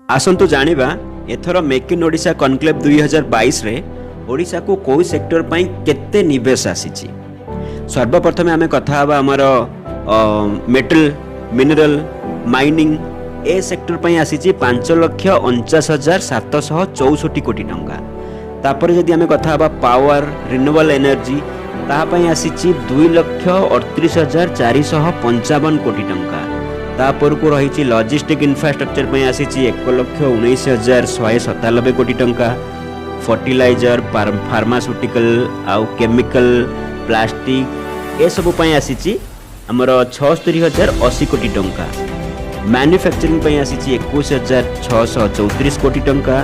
आसतु जानिबा एथर make in Odisha conclave 2022 रे ओडिशा को कोई सेक्टर पई केते निवेश आसीची। सर्वप्रथमे आमे कथा हबा हमर metal mineral mining A sector पई आसीची 5,49,764 कोटी टंका। तापर जदि आमे कथा हबा पावर रिन्यूएबल एनर्जी ता पई आसीची 2,38,455 कोटी टंका। तापर को रही लॉजिस्टिक इंफ्रास्ट्रक्चर पे आसीची 1,19,197 कोटी टंका। फर्टिलाइजर फार्मास्यूटिकल आउ केमिकल प्लास्टिक ए सब पे आसीची हमर 76,080 कोटी टंका। मैन्युफैक्चरिंग पे आसीची 21,634 कोटी टंका।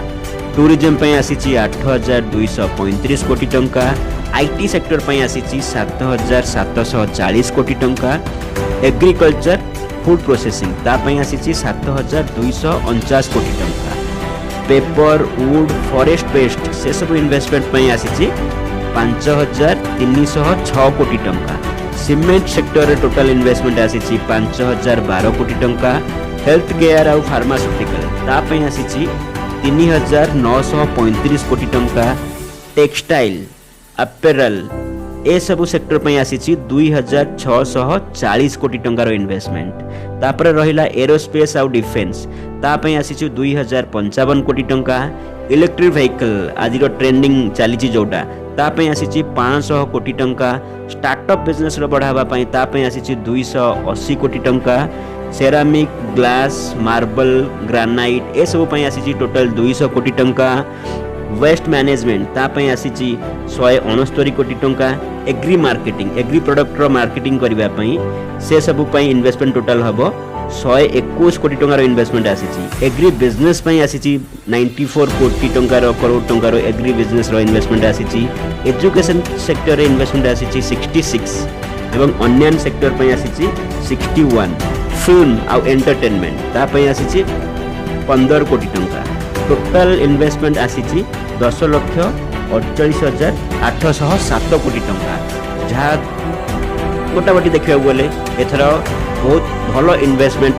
टूरिज्म पे आसीची 8,235 कोटी टंका। आईटी सेक्टर पे आसीची 7,740 कोटी टंका। एग्रीकल्चर फूड प्रोसेसिंग तापाई आसीची 7,249 कोटी टंका। पेपर वुड फॉरेस्ट पेस्ट से सब इन्वेस्टमेंट पे आसीची 5,306 कोटी टंका। सीमेंट सेक्टर रे टोटल इन्वेस्टमेंट आसीची 5,012 कोटी टंका। हेल्थ केयर और फार्मास्यूटिकल तापाई आसीची 3,935 कोटी टंका। टेक्सटाइल अपेरल ए सबु सेक्टर पे आसीची 2,640 कोटी टंकार इन्वेस्टमेंट। तापर रहिला एरोस्पेस आउ डिफेंस तापे आसीची 2,055 कोटी टंका। इलेक्ट्रिक व्हीकल आज ट्रेंडिंग चली जोटा तापे आसीची 500 कोटी टंका। स्टार्टअप बिजनेस रो बढ़ावा पई तापे आसीची 280 कोटी टंका। सेरामिक ग्लास मार्बल ग्रानाइट ए सब पई आसीची टोटल 200 कोटी टंका। वेस्ट मैनेजमेंट तापे आसीची 169 कोटी टंका। एग्री मार्केटिंग एग्री प्रोडक्ट रो मार्केटिंग करबा पई से सब पई इन्वेस्टमेंट टोटल हबो 121 कोटी टंकार इन्वेस्टमेंट आसीची। एग्री बिजनेस पई आसीची 94 कोटी टंकार करोड़ टंकार एग्री बिजनेस रो इन्वेस्टमेंट आसीची। एजुकेशन सेक्टर रे इन्वेस्टमेंट आसीची 66 एवं अन्य सेक्टर पई आसीची 61। फिल्म आउ एंटरटेनमेंट ता पई आसीची 15 कोटी टंका। टोटल इन्वेस्टमेंट आसीची 10,48,807 कोटी टंका। जहाँ गोटाबाटी देखा गले एथर बहुत भल इन्वेस्टमेंट